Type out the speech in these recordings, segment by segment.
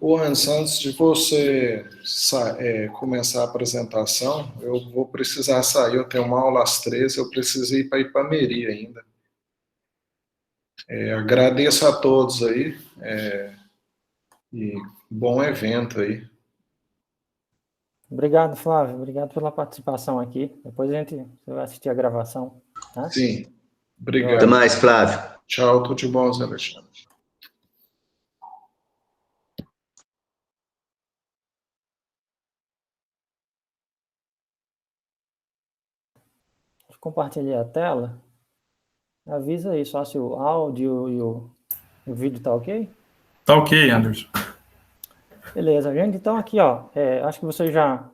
Ô, Hans, antes de você começar a apresentação, eu vou precisar sair. Eu tenho uma aula às 13, eu preciso ir para Ipameri ainda. Agradeço a todos aí e bom evento aí. Obrigado, Flávio. Obrigado pela participação aqui. Depois você vai assistir a gravação, tá? Sim, obrigado. Até mais, Flávio. Tchau, tudo de bom, Zé Alexandre. Compartilhei a tela. Avisa aí só se o áudio e o vídeo tá ok? Tá ok, Anderson. Beleza, gente. Então aqui, ó, acho que vocês já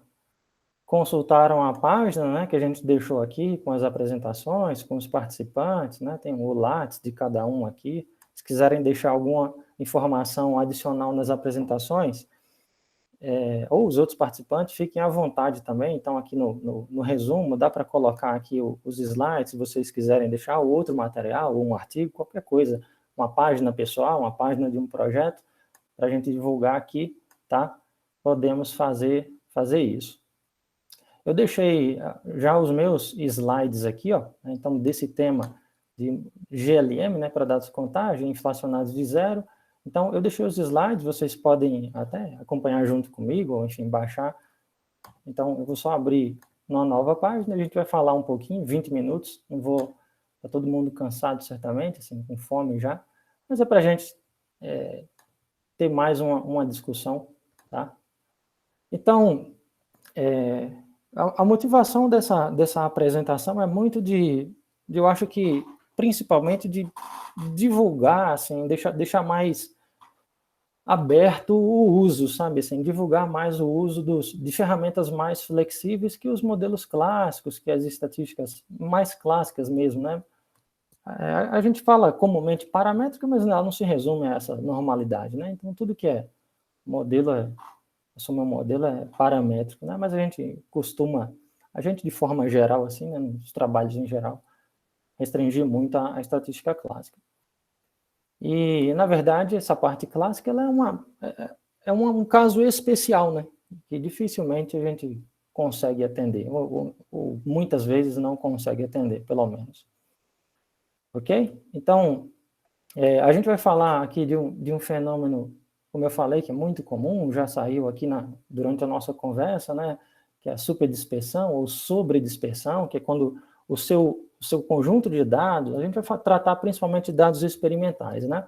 consultaram a página, né, que a gente deixou aqui com as apresentações, com os participantes, né, tem o Lattes de cada um aqui. Se quiserem deixar alguma informação adicional nas apresentações, ou os outros participantes, fiquem à vontade também. Então, aqui no resumo, dá para colocar aqui os slides, se vocês quiserem deixar outro material, ou um artigo, qualquer coisa, uma página pessoal, uma página de um projeto, para a gente divulgar aqui, tá? Podemos fazer isso. Eu deixei já os meus slides aqui, ó, então, desse tema de GLM, né, para dados de contagem, inflacionados de zero. Então, eu deixei os slides, vocês podem até acompanhar junto comigo, ou enfim, baixar. Então, eu vou só abrir uma nova página, a gente vai falar um pouquinho, 20 minutos, não vou... Está todo mundo cansado, certamente, assim, com fome já, mas é para a gente ter mais uma discussão, tá? Então, a motivação dessa apresentação é muito eu acho que, principalmente, de divulgar, assim, deixar mais aberto o uso, sabe, assim, divulgar mais o uso de ferramentas mais flexíveis que os modelos clássicos, que as estatísticas mais clássicas mesmo, né? A gente fala comumente paramétrica, mas ela não se resume a essa normalidade, né? Então, tudo que é modelo assumir um modelo é paramétrico, né? Mas a gente de forma geral, assim, né, nos trabalhos em geral, restringir muito a estatística clássica. E, na verdade, essa parte clássica ela é um caso especial, né? Que dificilmente a gente consegue atender, ou muitas vezes não consegue atender, pelo menos. Ok? Então, a gente vai falar aqui de um fenômeno, como eu falei, que é muito comum, já saiu aqui durante a nossa conversa, né? Que é a superdispersão ou sobredispersão, que é quando o seu conjunto de dados, a gente vai tratar principalmente de dados experimentais, né?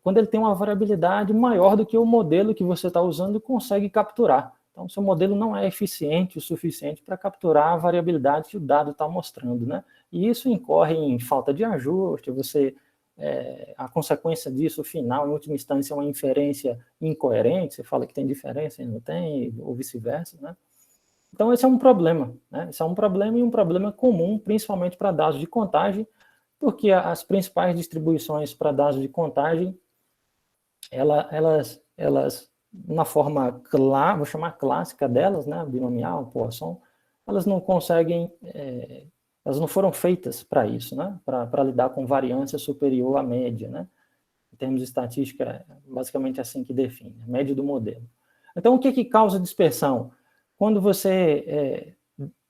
Quando ele tem uma variabilidade maior do que o modelo que você está usando consegue capturar. Então, seu modelo não é eficiente o suficiente para capturar a variabilidade que o dado está mostrando, né? E isso incorre em falta de ajuste, a consequência disso, final, em última instância, é uma inferência incoerente, você fala que tem diferença e não tem, ou vice-versa, né? Então, esse é um problema, né? Esse é um problema e um problema comum, principalmente para dados de contagem, porque as principais distribuições para dados de contagem, elas na forma, vou chamar clássica delas, né, binomial, Poisson, elas não conseguem, elas não foram feitas para isso, né, para lidar com variância superior à média, né, em termos de estatística, basicamente assim que define, a média do modelo. Então, o que causa dispersão? Quando você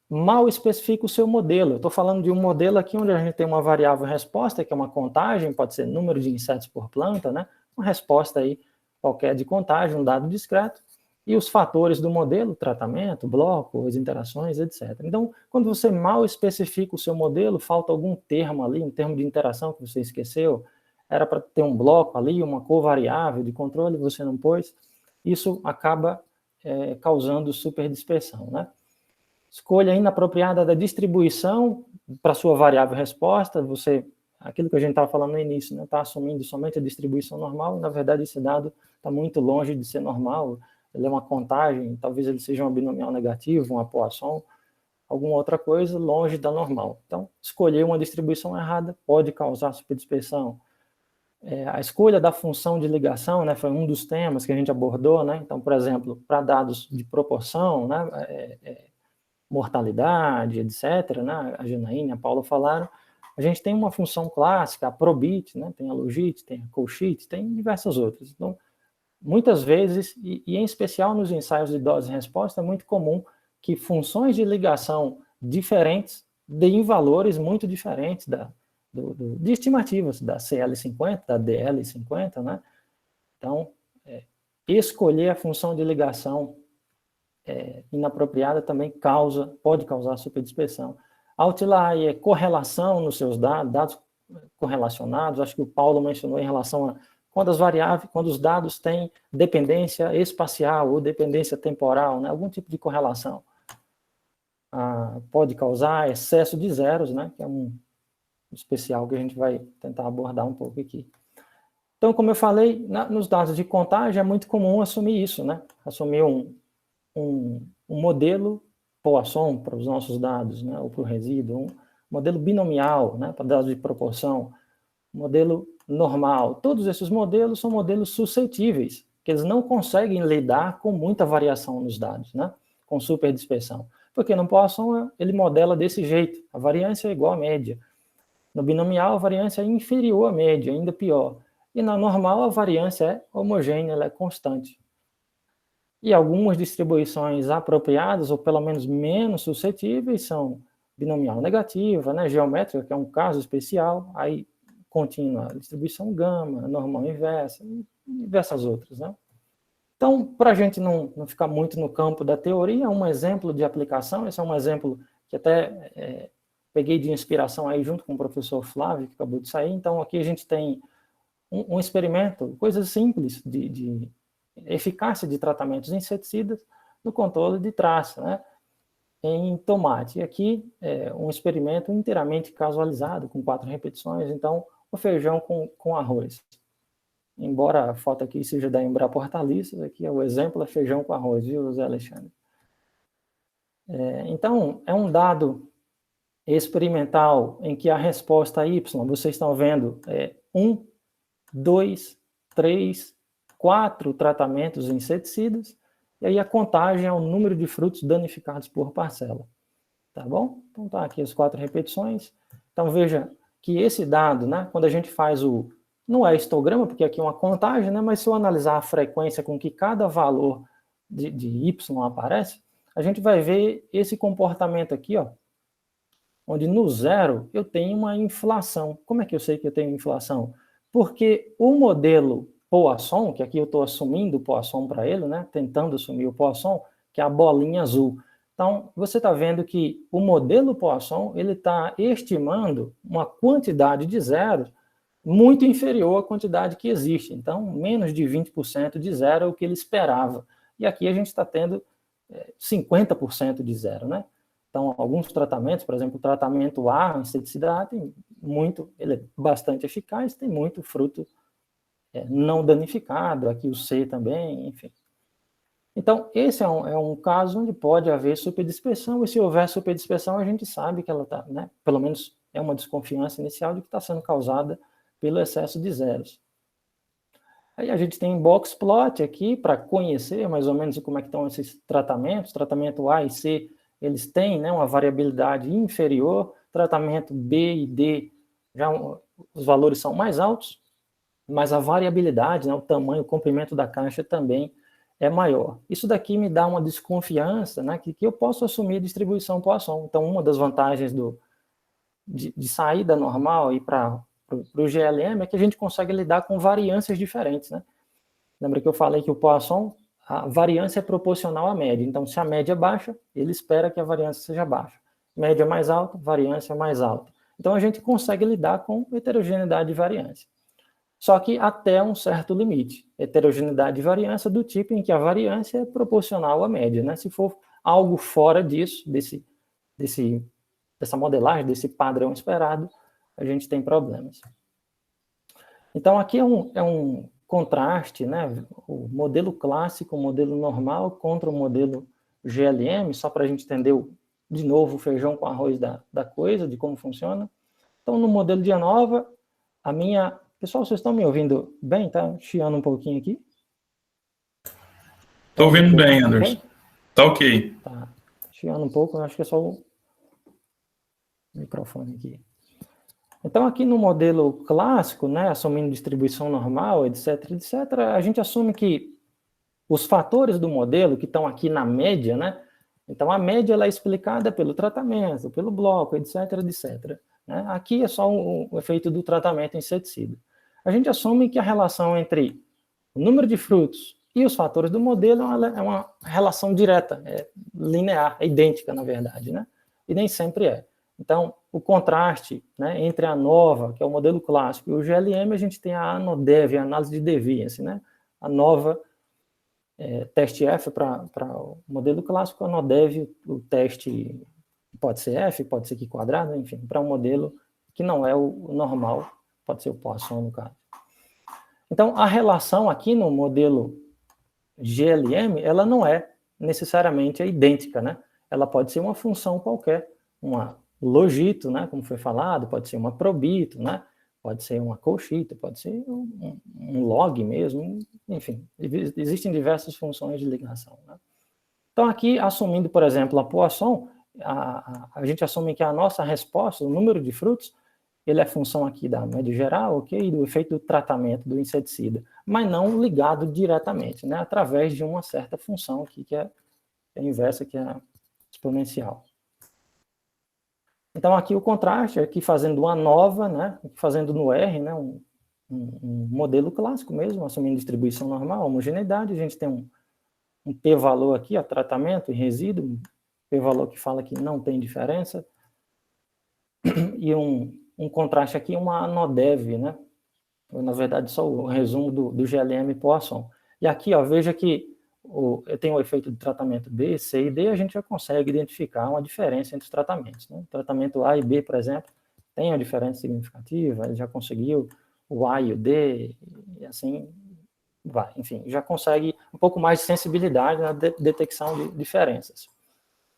mal especifica o seu modelo. Eu estou falando de um modelo aqui onde a gente tem uma variável resposta, que é uma contagem, pode ser número de insetos por planta, né? Uma resposta aí qualquer de contagem, um dado discreto, e os fatores do modelo, tratamento, bloco, as interações, etc. Então, quando você mal especifica o seu modelo, falta algum termo ali, um termo de interação que você esqueceu, era para ter um bloco ali, uma covariável de controle, você não pôs, isso acaba causando superdispersão, né? Escolha inapropriada da distribuição para sua variável resposta, aquilo que a gente estava falando no início, né, está assumindo somente a distribuição normal, e na verdade esse dado está muito longe de ser normal, ele é uma contagem, talvez ele seja um binomial negativo, uma Poisson, alguma outra coisa longe da normal. Então, escolher uma distribuição errada pode causar superdispersão. A escolha da função de ligação, né, foi um dos temas que a gente abordou, né, então, por exemplo, para dados de proporção, né, mortalidade, etc., né? A Janaína e a Paula falaram, a gente tem uma função clássica, a probit, né? Tem a logit, tem a colchit, tem diversas outras. Então, muitas vezes, e em especial nos ensaios de dose e resposta, é muito comum que funções de ligação diferentes deem valores muito diferentes de estimativas da CL50, da DL50, né? Então, escolher a função de ligação inapropriada também pode causar superdispersão. Outlier, correlação nos seus dados correlacionados, acho que o Paulo mencionou em relação a quando os dados têm dependência espacial ou dependência temporal, né, algum tipo de correlação. Pode causar excesso de zeros, né, que é um especial que a gente vai tentar abordar um pouco aqui. Então, como eu falei, nos dados de contagem é muito comum assumir isso, né, assumir um modelo Poisson para os nossos dados, né, ou para o resíduo, um modelo binomial, né, para dados de proporção, modelo normal. Todos esses modelos são modelos suscetíveis, que eles não conseguem lidar com muita variação nos dados, né, com superdispersão. Porque no Poisson ele modela desse jeito, a variância é igual à média. No binomial a variância é inferior à média, ainda pior. E na normal a variância é homogênea, ela é constante. E algumas distribuições apropriadas, ou pelo menos menos suscetíveis, são binomial negativa, né, geométrica, que é um caso especial, aí contínua distribuição gama, normal inversa, e diversas outras, né? Então, para a gente não ficar muito no campo da teoria, um exemplo de aplicação, esse é um exemplo que até peguei de inspiração aí junto com o professor Flávio, que acabou de sair. Então, aqui a gente tem um experimento, coisas simples de eficácia de tratamentos inseticidas no controle de traça, né, em tomate. E aqui um experimento inteiramente casualizado, com 4 repetições, então o feijão com arroz. Embora a foto aqui seja da Embrapa Hortaliças, aqui é o exemplo, é feijão com arroz, viu, Zé Alexandre? Então, é um dado experimental em que a resposta Y, vocês estão vendo, 1, 2, 3, 4 tratamentos inseticidas, e aí a contagem é o número de frutos danificados por parcela. Tá bom? Então tá aqui as 4 repetições. Então veja que esse dado, né, quando a gente faz não é histograma, porque aqui é uma contagem, né, mas se eu analisar a frequência com que cada valor de Y aparece, a gente vai ver esse comportamento aqui, ó, onde no 0 eu tenho uma inflação. Como é que eu sei que eu tenho inflação? Porque o modelo Poisson, que aqui eu estou assumindo o Poisson para ele, né, tentando assumir o Poisson, que é a bolinha azul. Então, você está vendo que o modelo Poisson ele está estimando uma quantidade de zeros muito inferior à quantidade que existe. Então, menos de 20% de zero é o que ele esperava. E aqui a gente está tendo 50% de zero, né? Então, alguns tratamentos, por exemplo, o tratamento A, inseticida A, ele é bastante eficaz, tem muito fruto não danificado, aqui o C também, enfim. Então, esse é um caso onde pode haver superdispersão, e se houver superdispersão, a gente sabe que ela está, né, pelo menos é uma desconfiança inicial de que está sendo causada pelo excesso de zeros. Aí a gente tem box plot aqui para conhecer mais ou menos como é que estão esses tratamentos. Tratamento A e C, eles têm, né, uma variabilidade inferior. Tratamento B e D, já os valores são mais altos, mas a variabilidade, né, o tamanho, o comprimento da caixa também é maior. Isso daqui me dá uma desconfiança, né, que eu posso assumir a distribuição Poisson. Então, uma das vantagens de sair da normal e para o GLM é que a gente consegue lidar com variâncias diferentes, né? Lembra que eu falei que o Poisson, a variância é proporcional à média. Então, se a média é baixa, ele espera que a variância seja baixa. Média mais alta, variância mais alta. Então, a gente consegue lidar com heterogeneidade de variância. Só que até um certo limite. Heterogeneidade de variância do tipo em que a variância é proporcional à média, né? Se for algo fora disso, dessa modelagem, desse padrão esperado, a gente tem problemas. Então, aqui é um contraste, né? O modelo clássico, o modelo normal contra o modelo GLM, só para a gente entender, de novo, o feijão com arroz da coisa, de como funciona. Então, no modelo de ANOVA, Pessoal, vocês estão me ouvindo bem? Tá chiando um pouquinho aqui? Estou ouvindo bem, Anderson. Tá ok. Tá chiando um pouco, acho que é só o microfone aqui. Então, aqui no modelo clássico, né, assumindo distribuição normal, etc., a gente assume que os fatores do modelo que estão aqui na média, né? Então, a média ela é explicada pelo tratamento, pelo bloco, etc, etc. Né? Aqui é só o efeito do tratamento inseticida. A gente assume que a relação entre o número de frutos e os fatores do modelo é uma relação direta, é linear, é idêntica, na verdade, né? E nem sempre é. Então, o contraste, né, entre a NOVA, que é o modelo clássico, e o GLM, a gente tem a ANODEV, a análise de deviance, né? A NOVA, teste F para o modelo clássico, a ANODEV, o teste pode ser F, pode ser Q quadrado, enfim, para um modelo que não é o normal, pode ser o Poisson, no caso. Então, a relação aqui no modelo GLM, ela não é necessariamente idêntica, né? Ela pode ser uma função qualquer, uma logito, né, como foi falado, pode ser uma probito, né? Pode ser uma coxita, pode ser um log mesmo, enfim, existem diversas funções de ligação, né? Então, aqui, assumindo, por exemplo, a Poisson, a gente assume que a nossa resposta, o número de frutos, ele é função aqui da média geral, ok, do efeito do tratamento do inseticida, mas não ligado diretamente, né, através de uma certa função aqui, que é a inversa, que é a exponencial. Então, aqui o contraste, aqui fazendo uma nova, né, fazendo no R, né, um modelo clássico mesmo, assumindo distribuição normal, homogeneidade, a gente tem um p-valor aqui, ó, tratamento e resíduo, um p-valor que fala que não tem diferença, e um contraste aqui, uma ANODEV, né? Na verdade, só o resumo do GLM Poisson. E aqui, ó, veja que eu tenho o efeito de tratamento B, C e D, a gente já consegue identificar uma diferença entre os tratamentos, né? O tratamento A e B, por exemplo, tem uma diferença significativa, ele já conseguiu o A e o D, e assim vai. Enfim, já consegue um pouco mais de sensibilidade na detecção de diferenças.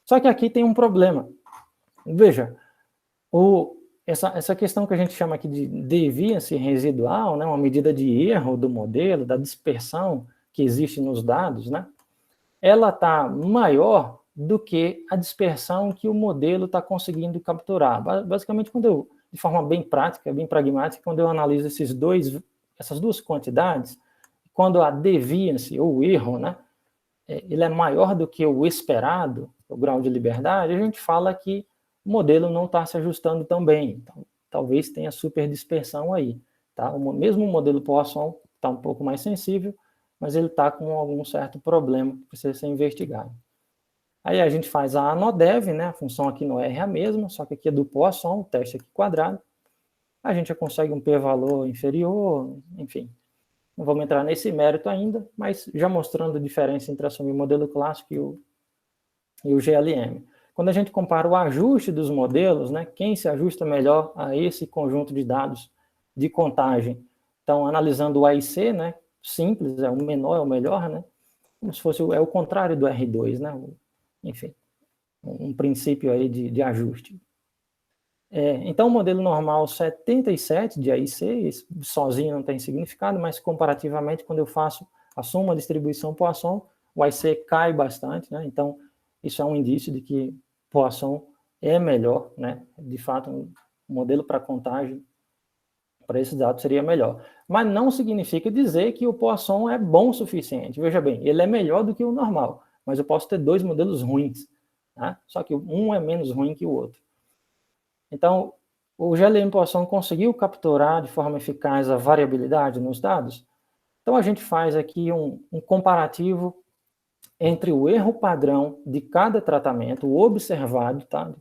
Só que aqui tem um problema. Veja, essa questão que a gente chama aqui de deviance residual, né, uma medida de erro do modelo, da dispersão que existe nos dados, né, ela está maior do que a dispersão que o modelo está conseguindo capturar. Basicamente, de forma bem prática, bem pragmática, quando eu analiso essas duas quantidades, quando a deviance, ou o erro, né, ele é maior do que o esperado, o grau de liberdade, a gente fala que o modelo não está se ajustando tão bem. Então, talvez tenha superdispersão aí. Tá? Mesmo o modelo Poisson está um pouco mais sensível, mas ele está com algum certo problema que precisa ser investigado. Aí a gente faz a ANODEV, né? A função aqui no R é a mesma, só que aqui é do Poisson, o teste aqui quadrado. A gente já consegue um p-valor inferior, enfim. Não vamos entrar nesse mérito ainda, mas já mostrando a diferença entre assumir o modelo clássico e o GLM. Quando a gente compara o ajuste dos modelos, né, quem se ajusta melhor a esse conjunto de dados de contagem? Então, analisando o A e C, né, simples, é o menor, é o melhor, né, como se fosse o contrário do R2, né, enfim, um princípio aí de ajuste. Então, o modelo normal 77 de A e C, sozinho não tem significado, mas comparativamente, quando eu assumo a distribuição Poisson, o A e C cai bastante, né, então, isso é um indício de que Poisson é melhor, né? De fato, um modelo para contagem para esses dados seria melhor. Mas não significa dizer que o Poisson é bom o suficiente. Veja bem, ele é melhor do que o normal, mas eu posso ter dois modelos ruins, né? Só que um é menos ruim que o outro. Então, o GLM Poisson conseguiu capturar de forma eficaz a variabilidade nos dados? Então, a gente faz aqui um comparativo entre o erro padrão de cada tratamento, o observado, tá?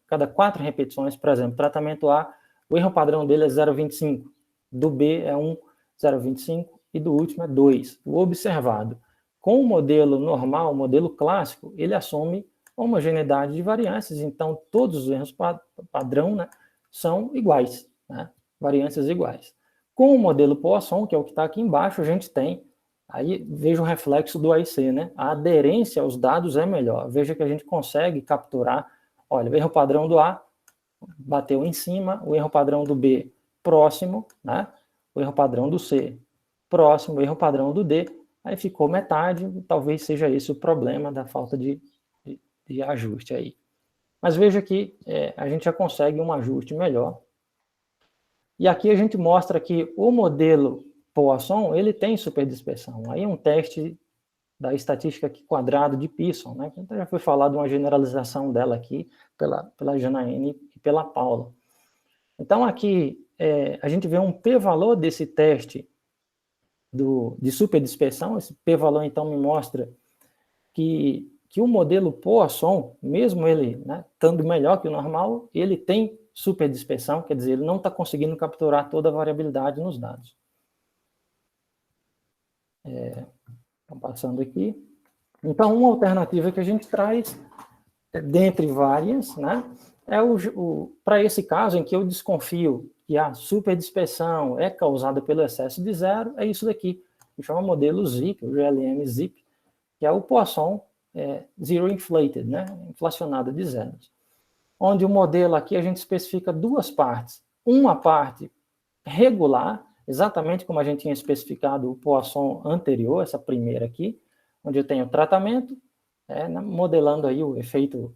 Cada 4 repetições, por exemplo, tratamento A, o erro padrão dele é 0,25, do B é 0,25 e do último é 2, o observado. Com o modelo normal, o modelo clássico, ele assume homogeneidade de variâncias, então todos os erros padrão, né, são iguais, né? Variâncias iguais. Com o modelo Poisson, que é o que está aqui embaixo, a gente tem. Aí veja o reflexo do AIC, né? A aderência aos dados é melhor. Veja que a gente consegue capturar, olha, o erro padrão do A bateu em cima, o erro padrão do B próximo, né? O erro padrão do C próximo, o erro padrão do D, aí ficou metade, talvez seja esse o problema da falta de ajuste aí. Mas veja que a gente já consegue um ajuste melhor. E aqui a gente mostra que o modelo Poisson, ele tem superdispersão. Aí um teste da estatística aqui quadrado de Pearson, né? Então, já foi falado uma generalização dela aqui pela Janaíne e pela Paula. Então, aqui, a gente vê um p-valor desse teste de superdispersão. Esse p-valor, então, me mostra que o modelo Poisson, mesmo ele, né, estando melhor que o normal, ele tem superdispersão, quer dizer, ele não está conseguindo capturar toda a variabilidade nos dados. Então, passando aqui. Então, uma alternativa que a gente traz, dentre várias, né, é para esse caso em que eu desconfio que a superdispersão é causada pelo excesso de zero, é isso daqui, que chama modelo ZIP, o GLM-ZIP, que é o Poisson Zero Inflated, né, inflacionado de zeros. Onde o modelo aqui a gente especifica duas partes. Uma parte regular, exatamente como a gente tinha especificado o Poisson anterior, essa primeira aqui, onde eu tenho tratamento, modelando aí o efeito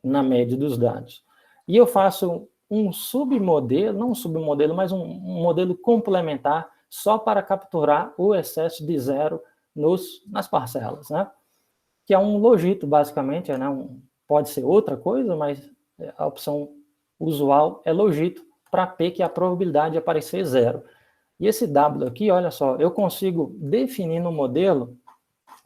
na média dos dados. E eu faço um submodelo, não um submodelo, mas um modelo complementar só para capturar o excesso de zero nas parcelas, né? Que é um logito, basicamente, né? Pode ser outra coisa, mas a opção usual é logito para P, que é a probabilidade de aparecer zero. E esse W aqui, olha só, eu consigo definir no modelo,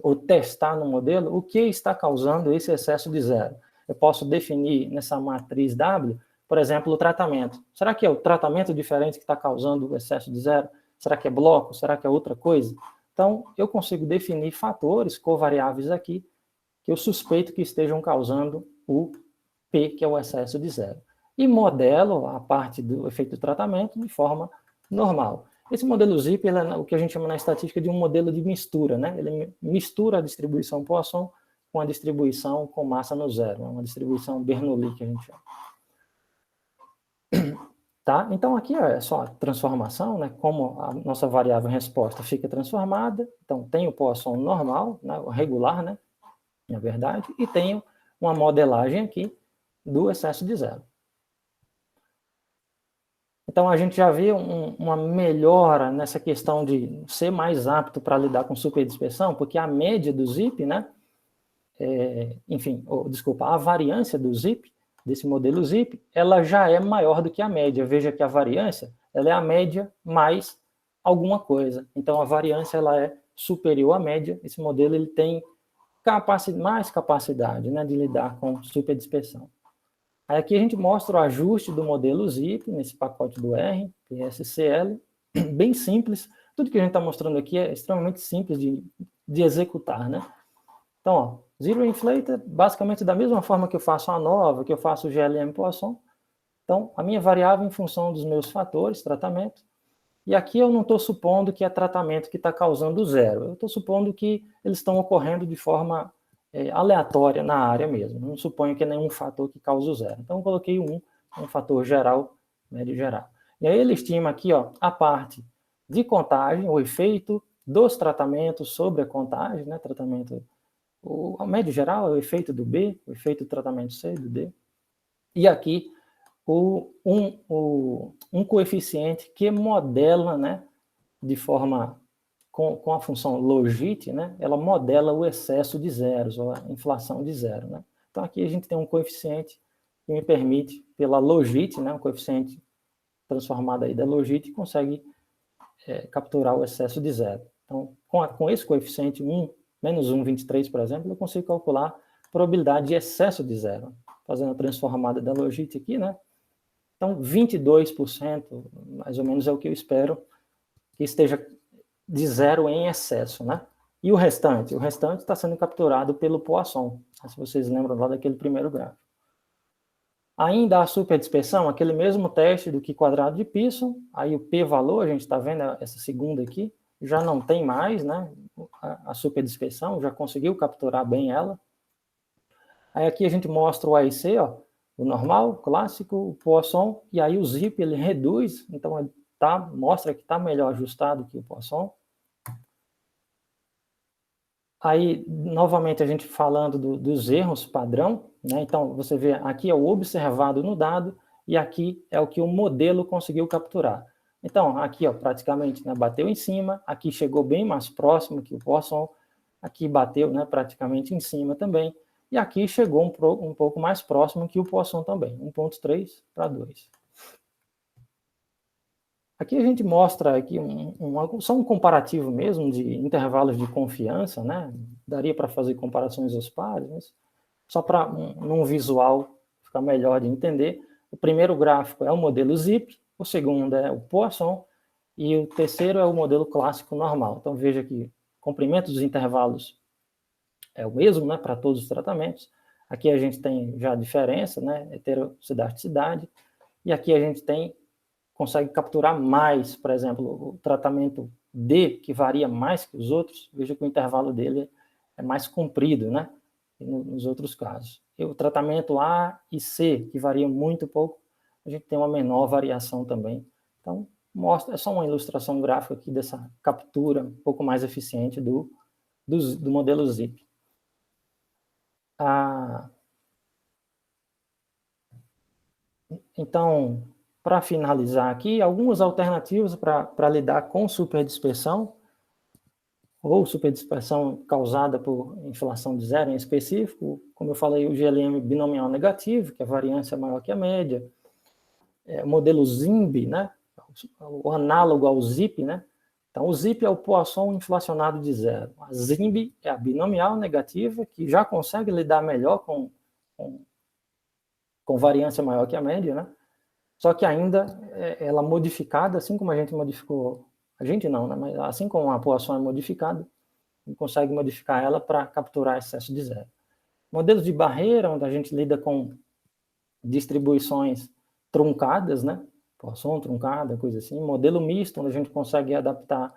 ou testar no modelo, o que está causando esse excesso de zero. Eu posso definir nessa matriz W, por exemplo, o tratamento. Será que é o tratamento diferente que está causando o excesso de zero? Será que é bloco? Será que é outra coisa? Então, eu consigo definir fatores covariáveis aqui que eu suspeito que estejam causando o P, que é o excesso de zero. E modelo a parte do efeito do tratamento de forma normal. Esse modelo ZIP ele é o que a gente chama na estatística de um modelo de mistura, né? Ele mistura a distribuição Poisson com a distribuição com massa no zero, uma distribuição Bernoulli que a gente chama. Tá? Então, aqui é só a transformação, né? Como a nossa variável resposta fica transformada. Então, tem o Poisson normal, né? O regular, né? Na verdade, e tenho uma modelagem aqui do excesso de zero. Então, a gente já vê uma melhora nessa questão de ser mais apto para lidar com superdispersão, porque a média do ZIP, né? A variância do ZIP, desse modelo ZIP, ela já é maior do que a média. Veja que a variância, ela é a média mais alguma coisa. Então, a variância, ela é superior à média. Esse modelo, ele tem mais capacidade, né, de lidar com superdispersão. Aí aqui a gente mostra o ajuste do modelo ZIP, nesse pacote do R, PSCL, bem simples. Tudo que a gente está mostrando aqui é extremamente simples de executar, né? Então, ó, Zero Inflated, basicamente da mesma forma que eu faço a nova, que eu faço o GLM Poisson. Então, a minha variável em função dos meus fatores, tratamento. E aqui eu não estou supondo que é tratamento que está causando zero. Eu estou supondo que eles estão ocorrendo de forma aleatória na área mesmo. Não suponho que é nenhum fator que cause o zero. Então, eu coloquei um fator geral, médio geral. E aí ele estima aqui, ó, a parte de contagem, o efeito dos tratamentos sobre a contagem, né? O médio geral é o efeito do B, o efeito do tratamento C e do D. E aqui um coeficiente que modela, né, de forma com a função logit, né, ela modela o excesso de zeros, ou a inflação de zero, né. Então aqui a gente tem um coeficiente que me permite, pela logit, né, um coeficiente transformado aí da logit, consegue capturar o excesso de zero. Então, com esse coeficiente menos 1,23, por exemplo, eu consigo calcular a probabilidade de excesso de zero. Fazendo a transformada da logit aqui, né? Então, 22%, mais ou menos, é o que eu espero que esteja de zero em excesso, né? E o restante? O restante está sendo capturado pelo Poisson, se vocês lembram lá daquele primeiro gráfico. Ainda a superdispersão, aquele mesmo teste do que quadrado de Pearson, aí o p-valor, a gente está vendo essa segunda aqui, já não tem mais, né? A superdispersão, já conseguiu capturar bem ela. Aí aqui a gente mostra o AIC, ó, o normal, o clássico, o Poisson, e aí o ZIP ele reduz, então ele mostra que está melhor ajustado que o Poisson. Aí, novamente, a gente falando dos erros padrão, né? Então, você vê, aqui é o observado no dado, e aqui é o que o modelo conseguiu capturar. Então, aqui, ó, praticamente, né, bateu em cima, aqui chegou bem mais próximo que o Poisson, aqui bateu, né, praticamente em cima também, e aqui chegou um pouco mais próximo que o Poisson também, 1,3 para 2. Aqui a gente mostra aqui só um comparativo mesmo de intervalos de confiança, né? Daria para fazer comparações aos pares, mas só para num visual ficar melhor de entender. O primeiro gráfico é o modelo ZIP, o segundo é o Poisson e o terceiro é o modelo clássico normal. Então veja que o comprimento dos intervalos é o mesmo, né, para todos os tratamentos. Aqui a gente tem já a diferença, né, heterocidade, e aqui a gente consegue capturar mais, por exemplo, o tratamento D, que varia mais que os outros, veja que o intervalo dele é mais comprido, né, nos outros casos. E o tratamento A e C, que variam muito pouco, a gente tem uma menor variação também. Então, é só uma ilustração gráfica aqui dessa captura um pouco mais eficiente do modelo ZIP. Então, para finalizar aqui, algumas alternativas para lidar com superdispersão, ou superdispersão causada por inflação de zero em específico, como eu falei, o GLM binomial negativo, que a variância é maior que a média, o modelo ZIMB, né, o análogo ao ZIP, né. Então, o ZIP é o Poisson inflacionado de zero. A ZIMB é a binomial negativa, que já consegue lidar melhor com variância maior que a média, né? Só que ainda ela modificada, assim como a gente modificou, a gente não, né? Mas assim como a Poisson é modificada, a gente consegue modificar ela para capturar excesso de zero. Modelos de barreira, onde a gente lida com distribuições truncadas, né? Poisson truncada, coisa assim. Modelo misto, onde a gente consegue adaptar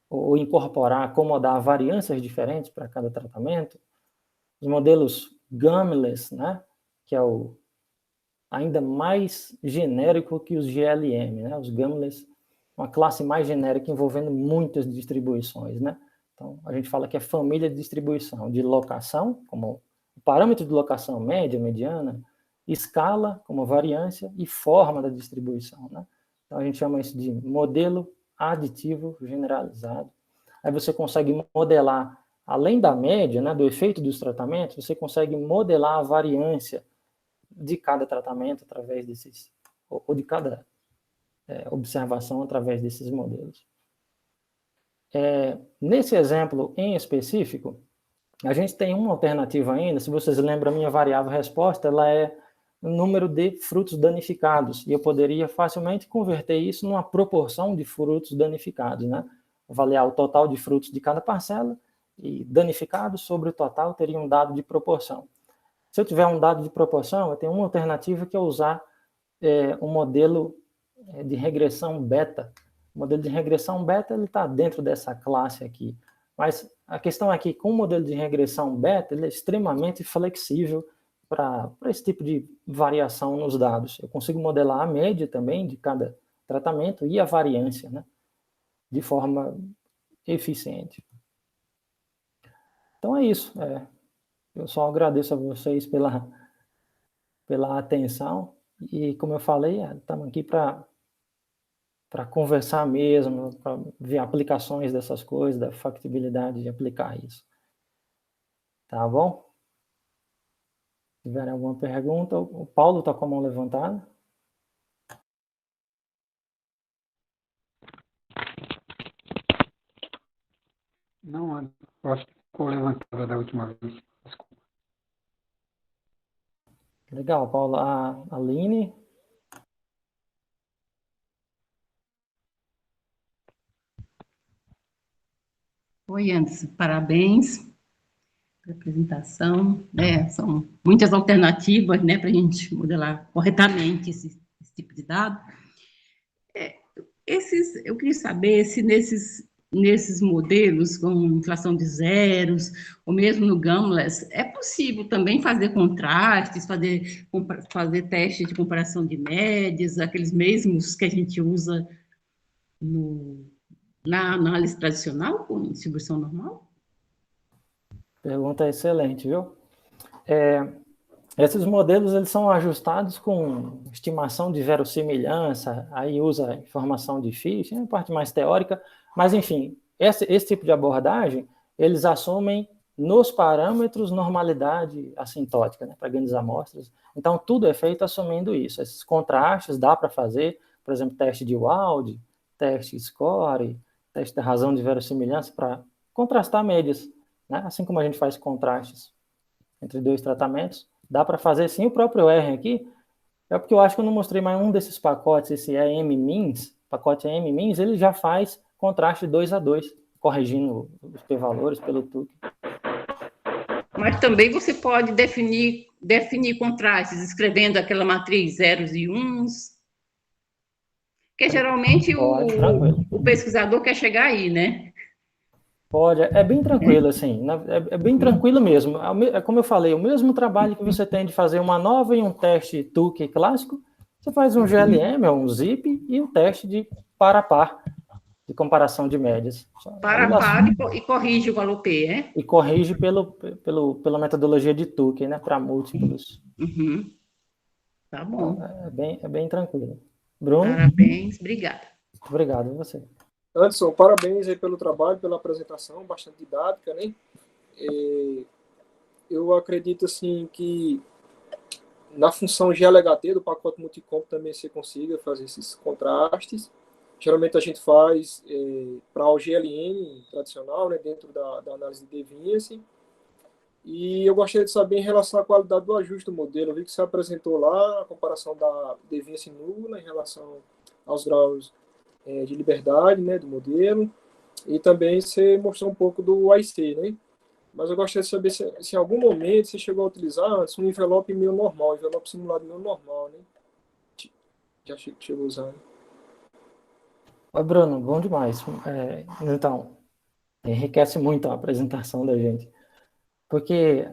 ou incorporar, acomodar variâncias diferentes para cada tratamento. Os modelos Gumless, né? Que é ainda mais genérico que os GLM, né? Os Gumless, uma classe mais genérica envolvendo muitas distribuições, né? Então, a gente fala que é família de distribuição, de locação, como o parâmetro de locação média, mediana, escala, como variância, e forma da distribuição, né? Então, a gente chama isso de modelo aditivo generalizado. Aí você consegue modelar, além da média, né, do efeito dos tratamentos, você consegue modelar a variância de cada tratamento através desses, ou de cada observação através desses modelos. Nesse exemplo em específico, a gente tem uma alternativa ainda. Se vocês lembram, a minha variável resposta, ela é o número de frutos danificados, e eu poderia facilmente converter isso numa proporção de frutos danificados, né? Avaliar o total de frutos de cada parcela, e danificados sobre o total teria um dado de proporção. Se eu tiver um dado de proporção, eu tenho uma alternativa que é usar um modelo de regressão beta. O modelo de regressão beta está dentro dessa classe aqui. Mas a questão é que, com o modelo de regressão beta, ele é extremamente flexível para esse tipo de variação nos dados. Eu consigo modelar a média também de cada tratamento e a variância, né, de forma eficiente. Então é isso. Eu só agradeço a vocês pela atenção e, como eu falei, estamos aqui para conversar mesmo, para ver aplicações dessas coisas, da factibilidade de aplicar isso. Tá bom? Se tiverem alguma pergunta, o Paulo está com a mão levantada. Não, eu acho que ficou levantada da última vez. Desculpa. Legal, Paulo. A Aline. Oi, Anderson, parabéns pela apresentação. São muitas alternativas, né, para a gente modelar corretamente esse tipo de dado. Eu queria saber se nesses modelos, com inflação de zeros, ou mesmo no Gumless, é possível também fazer contrastes, fazer testes de comparação de médias, aqueles mesmos que a gente usa na análise tradicional, com distribuição normal? Pergunta excelente, viu? Esses modelos eles são ajustados com estimação de verossimilhança, aí usa informação de Fisher, a parte mais teórica, mas, enfim, esse tipo de abordagem eles assumem nos parâmetros normalidade assintótica, né, para grandes amostras. Então, tudo é feito assumindo isso. Esses contrastes dá para fazer, por exemplo, teste de Wald, teste score, teste da razão de verossimilhança, para contrastar médias, né? Assim como a gente faz contrastes entre dois tratamentos, dá para fazer sim. O próprio R aqui, é porque eu acho que eu não mostrei mais um desses pacotes, esse EM-MINS, pacote EM-MINS, ele já faz contraste 2:2, corrigindo os p-valores pelo TUC. Mas também você pode definir contrastes, escrevendo aquela matriz zeros e uns, porque geralmente o pesquisador quer chegar aí, né? Pode, é bem tranquilo, assim, é bem tranquilo mesmo. É como eu falei, o mesmo trabalho que você tem de fazer uma nova e um teste TUC clássico, você faz um GLM, ou um ZIP, e um teste de par a par, de comparação de médias. Par a par e corrige o valor P, é? E corrige pela metodologia de TUC, né, para múltiplos. Uhum. Tá bom. Então, é bem tranquilo. Bruno? Parabéns, obrigada. Obrigado a você. Anderson, parabéns aí pelo trabalho, pela apresentação, bastante didática, né? Eu acredito, assim, que na função GLHT do pacote multicomp também você consiga fazer esses contrastes. Geralmente a gente faz para o GLN tradicional, né, dentro da análise de deviance. E eu gostaria de saber em relação à qualidade do ajuste do modelo. Eu vi que você apresentou lá a comparação da deviance nula em relação aos graus de liberdade, né, do modelo, e também você mostrou um pouco do AIC, né? Mas eu gostaria de saber se em algum momento você chegou a utilizar antes um envelope meio normal, um envelope simulado meio normal, né? Já chegou a usar, né? Oi, Bruno, bom demais. Então, enriquece muito a apresentação da gente, porque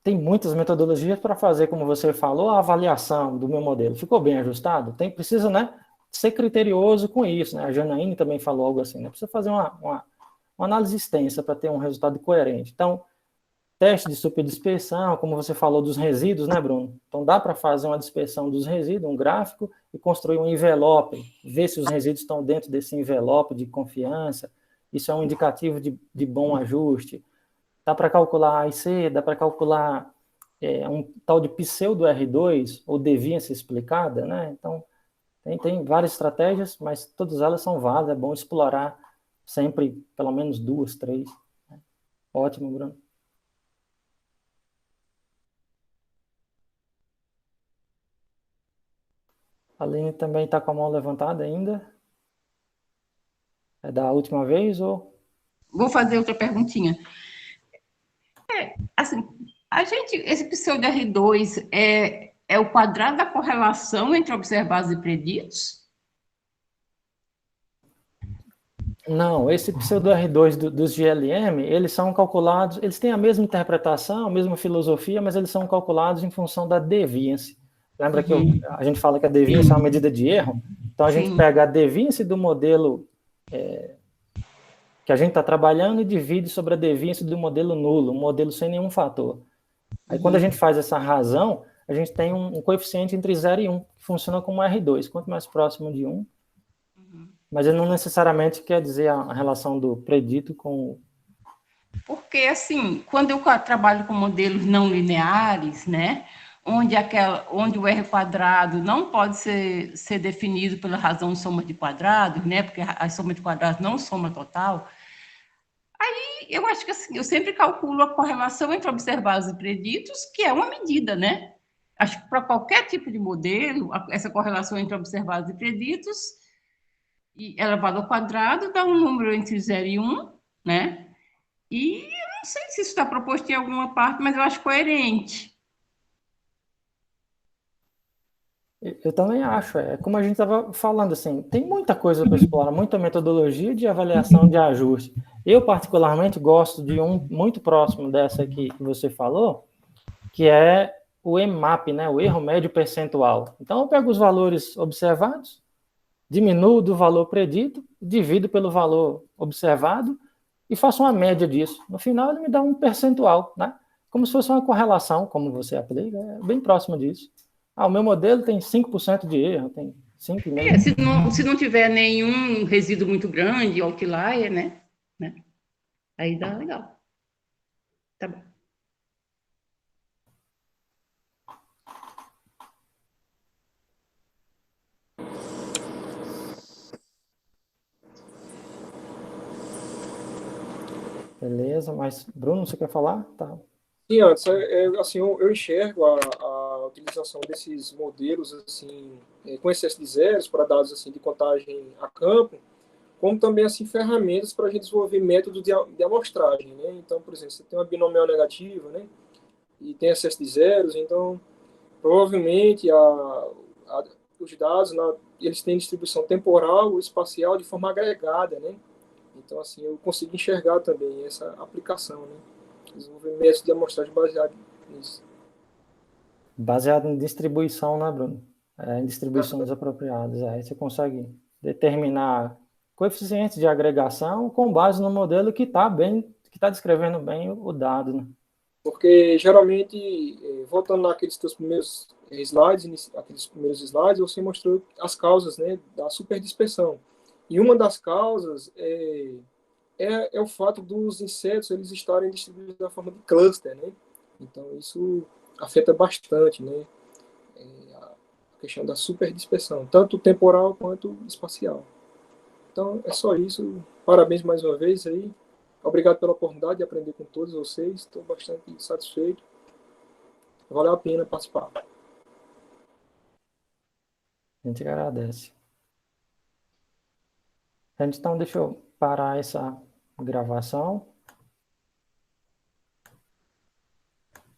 tem muitas metodologias para fazer, como você falou, a avaliação do meu modelo. Ficou bem ajustado? Precisa, né, ser criterioso com isso, né? A Janaíne também falou algo assim, né? Precisa fazer uma análise extensa para ter um resultado coerente. Então, teste de superdispersão, como você falou dos resíduos, né, Bruno? Então, dá para fazer uma dispersão dos resíduos, um gráfico, e construir um envelope, ver se os resíduos estão dentro desse envelope de confiança. Isso é um indicativo de bom ajuste. Dá para calcular AIC, dá para calcular um tal de pseudo R2, ou deviance explicada, né? Então, tem várias estratégias, mas todas elas são válidas, é bom explorar sempre pelo menos 2, 3. Ótimo, Bruno. A Aline também está com a mão levantada ainda? É da última vez ou... Vou fazer outra perguntinha. Assim, esse pseudo R2 é o quadrado da correlação entre observados e preditos? Não, esse pseudo R2 dos GLM, eles são calculados, eles têm a mesma interpretação, a mesma filosofia, mas eles são calculados em função da deviance. Lembra que a gente fala que a deviance é uma medida de erro? Então, a gente pega a deviance do modelo que a gente está trabalhando e divide sobre a deviance do modelo nulo, um modelo sem nenhum fator. Aí, quando a gente faz essa razão, a gente tem um coeficiente entre 0 e 1, que funciona como R2. Quanto mais próximo de 1, mas ele não necessariamente quer dizer a relação do predito com... Porque, assim, quando eu trabalho com modelos não lineares, né, onde o R quadrado não pode ser definido pela razão de soma de quadrados, né, porque a soma de quadrados não soma total, aí eu acho que, assim, eu sempre calculo a correlação entre observados e preditos, que é uma medida, né? Acho que para qualquer tipo de modelo, essa correlação entre observados e preditos elevado ao quadrado dá um número entre 0 e 1, né? E eu não sei se isso está proposto em alguma parte, mas eu acho coerente. Eu também acho, como a gente estava falando, assim, tem muita coisa para explorar, muita metodologia de avaliação de ajuste. Eu, particularmente, gosto de um muito próximo dessa aqui que você falou, que é o EMAP, né, o erro médio percentual. Então, eu pego os valores observados, diminuo do valor predito, divido pelo valor observado e faço uma média disso. No final, ele me dá um percentual, né? Como se fosse uma correlação, como você aplica, bem próximo disso. O meu modelo tem 5% de erro, tem 5,5%. Se não tiver nenhum resíduo muito grande, outlier, né? Aí dá legal. Tá bom. Beleza, mas Bruno, você quer falar? Tá. Sim, antes, assim, eu enxergo a utilização desses modelos assim, com excesso de zeros para dados assim, de contagem a campo, como também assim, ferramentas para a gente desenvolver métodos de amostragem. Né? Então, por exemplo, você tem uma binomial negativa, né? E tem excesso de zeros, então provavelmente os dados eles têm distribuição temporal ou espacial de forma agregada, né? Então, assim, eu consigo enxergar também essa aplicação, né? Desenvolver métodos de amostragem baseado nisso. Baseado em distribuição, né, Bruno? Em distribuições apropriadas. Aí você consegue determinar coeficientes de agregação com base no modelo que está descrevendo bem o dado, né? Porque, geralmente, voltando naqueles teus primeiros slides, você mostrou as causas, né, da superdispersão. E uma das causas é o fato dos insetos eles estarem distribuídos na forma de cluster, né? Então, isso afeta bastante, né, a questão da superdispersão, tanto temporal quanto espacial. Então, é só isso. Parabéns mais uma vez aí. Obrigado pela oportunidade de aprender com todos vocês. Estou bastante satisfeito. Valeu a pena participar. A gente agradece. Então, deixa eu parar essa gravação.